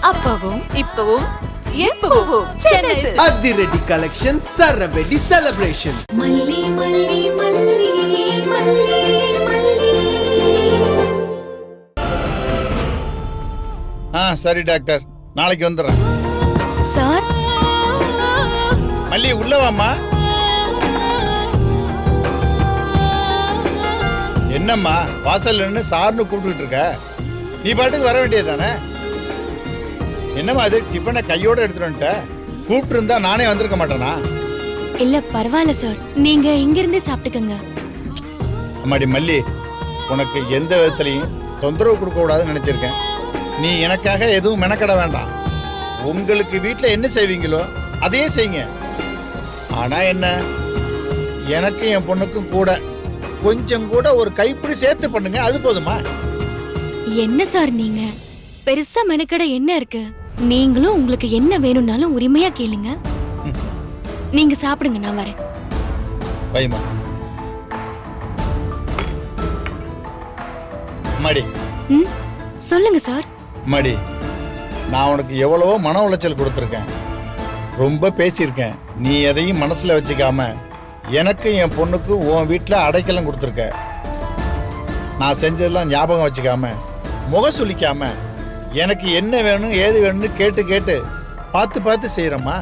அப்பவும் இப்பவும் எப்பவும் சென்னை சில்க்ஸ். அதிரடி கலெக்ஷன், சரவெடி செலிப்ரேஷன். மல்லி மல்லி மல்லி மல்லி மல்லி. சரி டாக்டர், நாளைக்கு வந்துடுறேன். சார், மல்லி உள்ள வாம்மா. என்னம்மா வாசல்ல நின்று சார்னு கூப்பிட்டுட்டு இருக்க? நீ பாட்டுக்கு வர வேண்டியது தானே? என்னம்மா அது டிஃபனை கையோட எடுத்துட்டு வந்துட்ட? கூப்பிட்டு இருந்தா நானே வந்திருக்க மாட்டேனா? இல்ல பரவாயில்ல சார், நீங்க இங்க இருந்தே சாப்பிட்டுக்கங்க. அம்மாடி மல்லி, உனக்கு எந்த விதத்துலையும் தொந்தரவு கொடுக்க கூடாதுன்னு நினைச்சிருக்கேன். நீ எனக்காக எதுவும் மெனக்கட வேண்டாம். உங்களுக்கு வீட்டில் என்ன செய்வீங்களோ அதையே செய்யுங்க. ஆனா என்ன, எனக்கு என் பொண்ணுக்கும் கூட கொஞ்சம் கூட ஒரு கைப்பிடி சேர்த்து பண்ணுங்க, அது போதுமா? என்ன சார் நீங்க பெருசா மெனக்கட என்ன இருக்கு? நீங்களும் உங்களுக்கு என்ன வேணும்னாலும் உரிமையா கேளுங்க. நீங்க சாப்பிடுங்க, நான் வரேன். பைமா அம்மாடி. ம், சொல்லுங்க சார். அம்மாடி, நான் உனக்கு எவ்வளவோ மன உளைச்சல் கொடுத்துருக்கேன், ரொம்ப பேசியிருக்கேன். நீ எதையும் மனசுல வச்சுக்காம எனக்கு என் பொண்ணுக்கு உன் வீட்டில் அடைக்கலம் கொடுத்துருக்க. நான் செஞ்சதெல்லாம் ஞாபகம் வச்சுக்காம, முக சுளிக்காம, எனக்கு என்ன வேணும் ஏது வேணும்னு கேட்டு கேட்டு பார்த்து பார்த்து செய்யறம்மா.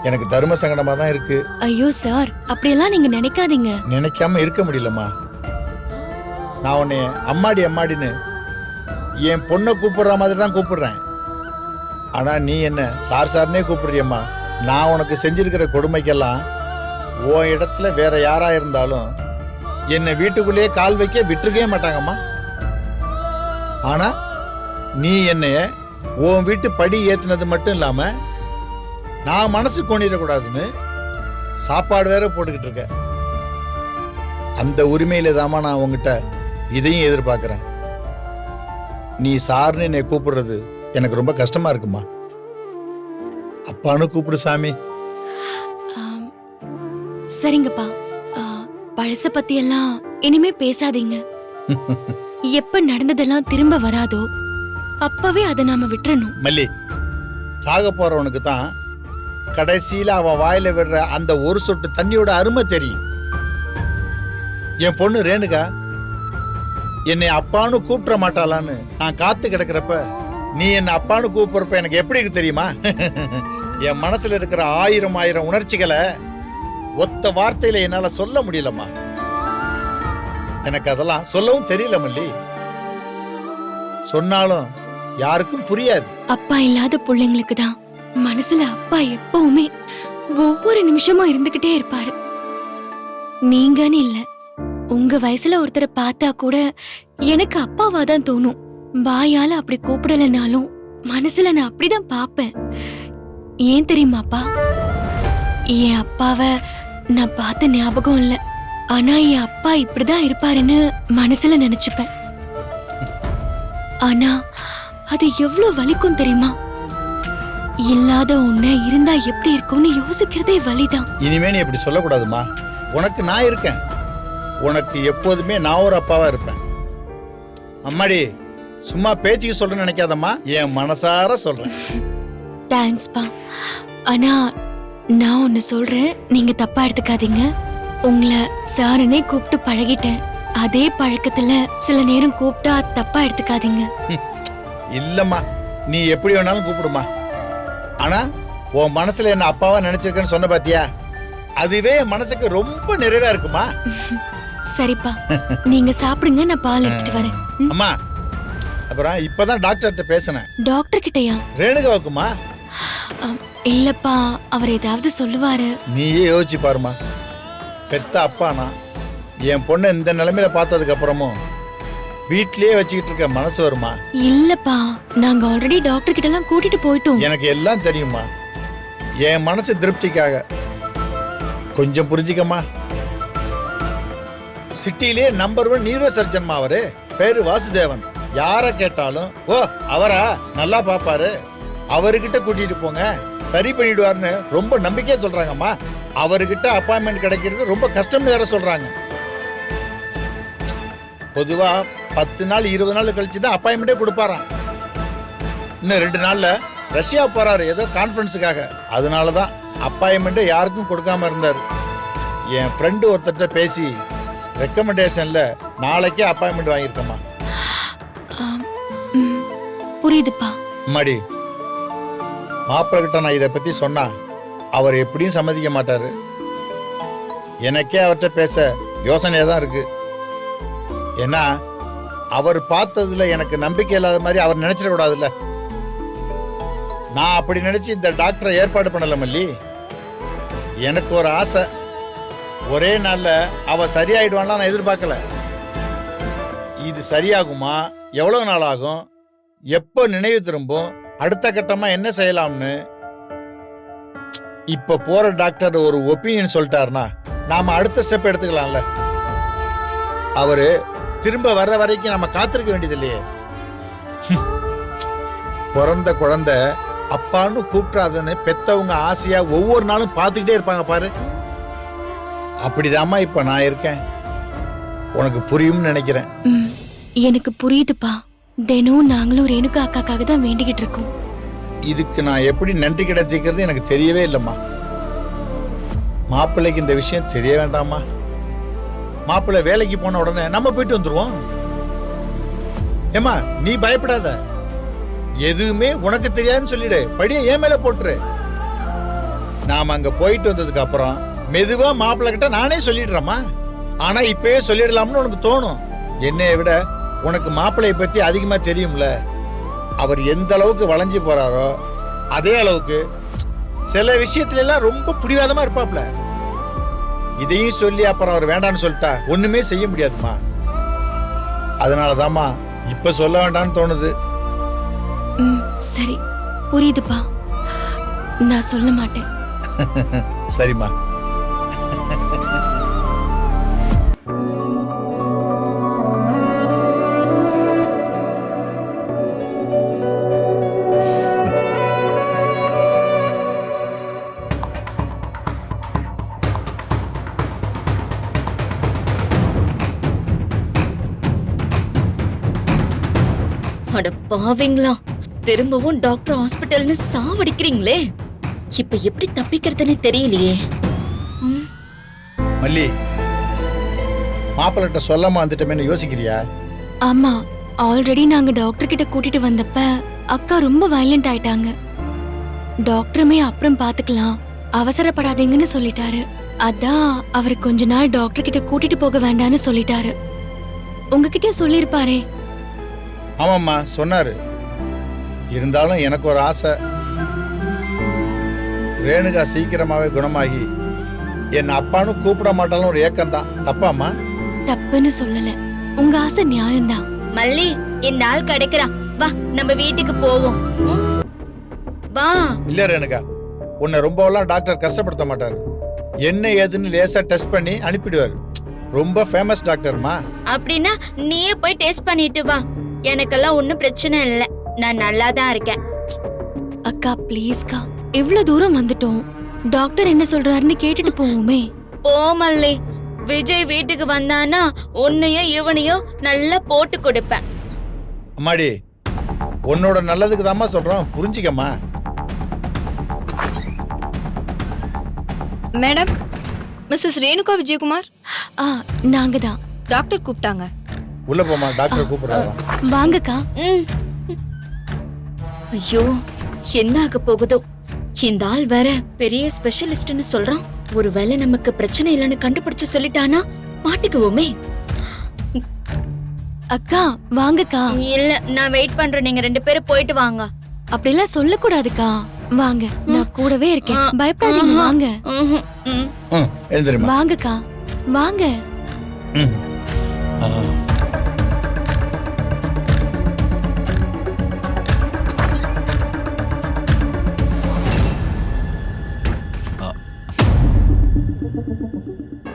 எனக்கு தர்ம சங்கடமா தான் இருக்கு. ஐயோ சார், அப்படியெல்லாம் நீங்க நினைக்காதீங்க. நினைக்காம இருக்க முடியலம்மா. நான் உன்னை அம்மாடி அம்மாடின்னு என் பொண்ணை கூப்பிடுற மாதிரி தான் கூப்பிடுறேன். ஆனா நீ என்ன சார் சார்னே கூப்பிடுறியம்மா. நான் உனக்கு செஞ்சிருக்கிற கொடுமைக்கெல்லாம் உன் இடத்துல வேற யாரா இருந்தாலும் என்னை வீட்டுக்குள்ளேயே கால் வைக்க விட்டுருக்கவே மாட்டாங்கம்மா. ஆனா நீ என்னைய உன் வீட்டு படி ஏத்துனது மட்டும் இல்லாம நான் மனசு கொண்டிடக்கூடாதுன்னு சாப்பாடு வேற போட்டுக்கிட்டு இருக்க. அந்த உரிமையில தாமா நான் உங்ககிட்ட இதையும் எதிர்பார்க்கிறேன். நீ சார்னு என்னை கூப்பிடுறது எனக்கு ரொம்ப கஷ்டமா இருக்குமா. அப்பான்னு கூப்பிடு சாமி. சரிங்கப்பா, பழச பத்தி எல்லாம் இனிமே பேசாதீங்க. எப்ப நடந்ததெல்லாம் திரும்ப வராதோ அப்பவே அதை நாம விட்டுறணும். மல்லி, சாக போறவனுக்கு தான் கடைசியில அவன் வாயில விடுற அந்த ஒரு சொட்டு தண்ணியோட அருமை தெரியும். என் பொண்ணு ரேணுகா என்னை அப்பான்னு கூப்பிட மாட்டாளான்னு நான் காத்து கிடக்கிறப்ப நீ என்ன அப்பான்னு கூப்பிடுறப்ப எனக்கு எப்படி இருக்கு தெரியுமா? என் மனசுல இருக்கிற ஆயிரம் ஆயிரம் உணர்ச்சிகளை ஒத்த வார்த்தையில என்னால சொல்ல முடியலம்மா. எனக்கு அதெல்லாம் சொல்லவும் தெரியல மல்லி. சொன்னாலும் யாருக்கும் புரியாது. அப்பா இல்லாத பிள்ளைங்களுக்கு தான் மனசுல அப்பா எப்பவுமே ஒவ்வொரு நிமிஷமும் இருந்துகிட்டே இருப்பாரு. நீங்கன்னு இல்ல, உங்க வயசுல ஒருத்தரை பார்த்தா கூட எனக்கு அப்பாவா தான் தோணும். வாயால அப்படி கூப்பிடலனாலும் மனசுல நான் அப்படிதான் பாப்பேன். ஏன் தெரியுமாப்பா? என் அப்பாவை நான் பார்த்த ஞாபகம் இல்ல, ஆனா என் அப்பா இப்படிதான் இருப்பாருன்னு மனசுல நினைச்சுப்பேன். ஆனா அது எவ்வளவு வலிக்கும் தெரியுமா? இல்லாத ஒண்ணு இருந்தா எப்படி இருக்கும்னு யோசிக்கிறதே வலிதான். இனிமே நீ இப்படி சொல்லக்கூடாதுமா. உனக்கு நான் இருக்கேன். உனக்கு எப்போதுமே நான் ஒரு அப்பாவா இருப்பேன். அம்மாடி, சும்மா பேச்சுக்கு சொல்றேன்னு நினைக்காதம்மா, என் மனசார சொல்றேன். தேங்க்ஸ்பா. ஆனா நான் ஒன்னு சொல்றேன், நீங்க தப்பா எடுத்துக்காதீங்க. உங்களை சாருனே கூப்பிட்டு பழகிட்டேன். அதே பழக்கத்துல சில நேரம் கூப்பிட்டா தப்பா எடுத்துக்காதீங்க. இல்லம்மா, நீ எப்படி வேணாலும் கூப்பிடுமா. ஆனா உன் மனசுல என்ன அப்பாவா நினைச்சிருக்கேன்னு சொன்ன பாத்தியா, அதுவே என் மனசுக்கு ரொம்ப நிறைவா இருக்குமா. சரிப்பா, நீங்க சாப்பிடுங்க, நான் பால் எடுத்துட்டு வரேன். அம்மா, அப்புறம் இப்பதான் டாக்டர்கிட்ட பேசினேன். டாக்டர் கிட்டயா? ரேணுகாவுக்குமா? இல்லப்பா, அவர் ஏதாவது சொல்லுவாரு. நீயே யோசிச்சு பாருமா. பெத்த அப்பானா என் பொண்ணை இந்த நிலைமையில பார்த்ததுக்கு அப்புறமும் வீட்லயே வச்சுக்கிட்டு இருக்க மனசு வருமா? இல்லப்பா, நாங்க ஆல்ரெடி டாக்டர் கிட்ட எல்லாம் கூட்டிட்டு போயிட்டோம். எனக்கு எல்லாம் தெரியுமா. என் மனசு திருப்திக்காக கொஞ்சம் புரிஞ்சுக்கமா. சிட்டியிலே நம்பர் 1 நியூரோ சர்ஜன்மா அவரு. பேரு வாசுதேவன். யார கேட்டாலும் ஓ அவரா, நல்லா பாப்பாரு, அவர்கிட்ட கூட்டிட்டு போங்க, சரி பண்ணிடுவாருன்னு ரொம்ப நம்பிக்கையா சொல்றாங்கம்மா. அவர்கிட்ட அப்பாயின்மெண்ட் கிடைக்கிறது ரொம்ப கஷ்டம் வேற சொல்றாங்க. பொதுவா 10 நாள் 20 நாள் கழிச்சு தான் அப்பாயின்மெண்டே கொடுப்பாராம். இன்னும் 2 நாள்ல ரஷ்யா போறாரு ஏதோ கான்ஃபரன்ஸுக்காக. அதனால தான் அப்பாயின்மெண்ட்டை யாருக்கும் கொடுக்காம இருந்தார். என் ஃப்ரெண்டு ஒருத்தர்கிட்ட பேசி ரெக்கமெண்டேஷன்ல நாளைக்கே அப்பாயின்மெண்ட் வாங்கியிருக்கேம்மா. புரியுதுப்பா. அம்மாடி, மாப்பிள்ளை கிட்ட நான் இதை பத்தி சொன்னா அவர் எப்படியும் சம்மதிக்க மாட்டாரு. எனக்கே அவர்கிட்ட பேச யோசனையா தான் இருக்கு. ஏன்னா அவர் பார்த்ததுல எனக்கு நம்பிக்கை இல்லாத மாதிரி அவர் நினைச்சிடக்கூடாதுல்ல. நான் அப்படி நினைச்சு இந்த டாக்டரை ஏற்பாடு பண்ணல மல்லி. எனக்கு ஒரு ஆசை, ஒரே நாள்ல அவ சரியாயிடுவான்லாம் நான் எதிர்பார்க்கல. இது சரியாகுமா, எவ்வளவு நாள் ஆகும், எப்போ நினைவு திரும்பும், அடுத்த கட்டமா என்ன செய்யலாம்னு இப்ப போற டாக்டர் ஒரு ஒப்பீனியன் சொல்லிட்டாருன்னா நாம அடுத்த ஸ்டெப் எடுத்துக்கலாம்ல. அவரு திரும்ப வர்ற வரைக்கும் நம்ம காத்திருக்க வேண்டியது இல்லையே. பிறந்த குழந்தை அப்பான்னு கூப்பிடாதன்னு பெத்தவங்க ஆசையா ஒவ்வொரு நாளும் பார்த்துக்கிட்டே இருப்பாங்க பாரு. அப்படிதாம்மா இப்ப நான் இருக்கேன். உனக்கு புரியும்னு நினைக்கிறேன். எனக்கு புரியுதுப்பா. தினம் நாங்களும் ரேணுகா அக்காக்காக தான் வேண்டிக்கிட்டு இருக்கோம். இதுக்கு நான் எப்படி நன்றி கிடைச்சிக்கிறது எனக்கு தெரியவே இல்லைம்மா. மாப்பிள்ளைக்கு இந்த விஷயம் தெரிய வேண்டாமா? மாப்பிள்ளை வேலைக்கு போன உடனே நம்ம போயிட்டு வந்துருவோம். ஏமா நீ பயப்படாத, எதுவுமே உனக்கு தெரியாதுன்னு சொல்லிடு, படிய ஏன் மேல போட்டுரு. நாம அங்க போயிட்டு வந்ததுக்கு அப்புறம் மெதுவா மாப்பிள்ளை கிட்ட நானே சொல்லிடுறேம்மா. ஆனா இப்பவே சொல்லிடலாம்னு உனக்கு தோணும். என்னைய விட உனக்கு மாப்பிள்ளைய பத்தி அதிகமா தெரியும்ல. அவர் எந்த அளவுக்கு வளைஞ்சு போறாரோ அதே அளவுக்கு சில விஷயத்துல எல்லாம் ரொம்ப பிடிவாதமா இருப்பாப்ல. இதையும் சொல்லி அப்புறம் அவர் வேண்டான்னு சொல்லிட்டா ஒண்ணுமே செய்ய முடியாதுமா. அதனாலதாம்மா இப்ப சொல்ல வேண்டாம்னு தோணுது. சரி, புரியுதுப்பா. நான் சொல்ல மாட்டேன். சரிம்மா. அட பாவிங்களா, திரும்பவும் டாக்டர் ஹாஸ்பிட்டல்னு சாவடிக்கிறீங்களே. இப்ப எப்படி தப்பிக்கிறதுன்னு தெரியலையே. மல்லி, மாப்பிள்ளைட்ட சொல்லாம வந்துட்டோமேன்னு யோசிக்கிறியா? ஆமா, ஆல்ரெடி நாங்க டாக்டர் கிட்ட கூட்டிட்டு வந்தப்ப அக்கா ரொம்ப வயலண்ட் ஆயிட்டாங்க. டாக்டருமே அப்புறம் பாத்துக்கலாம், அவசரப்படாதீங்கன்னு சொல்லிட்டாரு. அதான் அவர் கொஞ்ச நாள் டாக்டர் கிட்ட கூட்டிட்டு போக வேண்டாம்னு சொல்லிட்டாரு. உங்ககிட்ட சொல்லிருப்பாரே. ஆமாம்மா சொன்னாரு. இருந்தாலும் எனக்கு ஒரு ஆசை, ரேணுகா சீக்கிரமாவே குணமாகி என்ன அப்பான்னு கூப்பிட மாட்டாலும் ஒரு ஏக்கம் தான். தப்பாம்மா? தப்புன்னு சொல்லல, உங்க ஆசை நியாயம்தான். மல்லி, இந்த ஆள் கிடைக்கிறான், வா நம்ம வீட்டுக்கு போவோம். வா. இல்ல ரேணுகா, உன்னை ரொம்பலாம் டாக்டர் கஷ்டப்படுத்த மாட்டாரு. என்ன ஏதுன்னு லேசா டெஸ்ட் பண்ணி அனுப்பிடுவாரு. ரொம்ப ஃபேமஸ் டாக்டர்மா. அப்படின்னா நீயே போய் டெஸ்ட் பண்ணிட்டு வா. எனக்கெல்லாம் ஒண்ணும் பிரச்சனை இல்ல, நான் நல்லா தான் இருக்கேன். அக்கா ப்ளீஸ்க்கா, இவ்வளவு தூரம் வந்துட்டோம், டாக்டர் என்ன சொல்றாருன்னு கேட்டுட்டு போவோமே. போ மல்லி, விஜய் வீட்டுக்கு வந்தானா உன்னையும் இவனையும் நல்லா போட்டு கொடுப்பேன். அம்மாடி, உன்னோட நல்லதுக்கு தாம்மா சொல்றோம், புரிஞ்சுக்கம்மா. Madam, Mrs Renuka Vijayakumar. நாங்க தான். டாக்டர் கூப்பிட்டாங்க. உள்ள போமா, டாக்டர் கூப்பிடுறாராம். வாங்கக்கா. ஐயோ, என்ன ஆக போகுதோ. இந்த ஆள் வேற பெரிய ஸ்பெஷலிஸ்ட்னு சொல்றான். ஒருவேளை நமக்கு பிரச்சனை இல்லைன்னு கண்டுபிடிச்சு சொல்லிட்டானா மாட்டிக்குவோமே. அக்கா வாங்கக்கா. இல்ல, நான் வெயிட் பண்றேன், நீங்க 2 பேரும் போயிட்டு வாங்க. அப்படிலாம் சொல்லக்கூடாதுக்கா. வாங்க, நான் கூடவே இருக்கேன், பயப்படாதீங்க. வாங்க. எழுந்திருமா. வாங்கக்கா, வாங்க.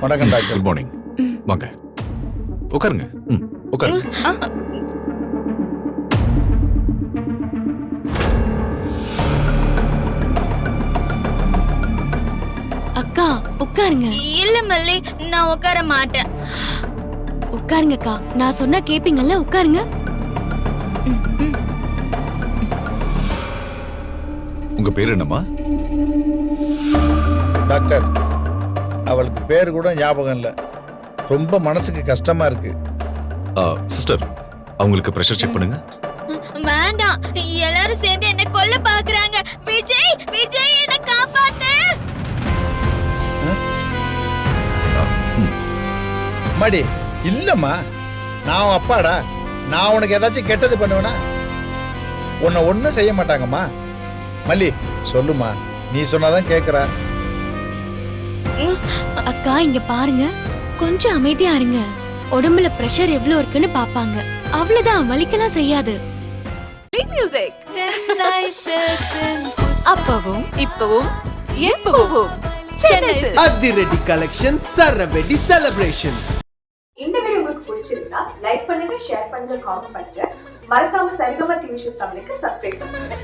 வணக்கம் டாக்டர். Good morning. வாங்க உட்காருங்க. உட்காருங்க. அக்கா உட்காருங்க. இல்ல மல்லி, நான் உட்கார மாட்டேன். உட்காருங்கக்கா, நான் சொன்னா கேப்பீங்கல்ல, உட்காருங்க. உங்க பேர் என்னம்மா? டாக்டர், அவளுக்கு பேர் கூட ஞாபகம் இல்லை. ரொம்ப மனசுக்கு கஷ்டமா இருக்கு. சிஸ்டர், அவங்களுக்கு பிரஷர் செக் பண்ணுங்க. வேண்டாம், எல்லாரும் சேர்ந்து என்ன கொல்ல பாக்குறாங்க. விஜய், விஜய் என்ன காப்பாத்து. அம்மாடி, இல்லம்மா, நான் உன் அப்பாடா. நான் உனக்கு ஏதாச்சும் கெட்டது பண்ணுவேனா? உன்னை ஒன்றும் செய்ய மாட்டாங்கம்மா. மல்லி, சொல்லுமா, நீ சொன்னாதான் கேட்குறா. அக்கா இங்க பாருங்க, கொஞ்சம் அமைதியா இருங்க. உடம்புல பிரஷர் எவ்வளவு இருக்குன்னு பாப்பாங்க. அவ்வளவுதான், வலிக்கலாம் செய்யாது. அப்பவும் இப்பவும் எப்பவும் சென்னை சில்க்ஸ். அதிரடி கலெக்ஷன் சரவெடி செலிப்ரேஷன்ஸ். இந்த வீடியோ உங்களுக்கு பிடிச்சிருந்தா லைக் பண்ணுங்க, ஷேர் பண்ணுங்க, காமெண்ட் பண்ணுங்க. மறக்காம சரிகமா டிவி ஷோஸ் தமிழுக்கு சப்ஸ்கிரைப் பண்ணுங்க.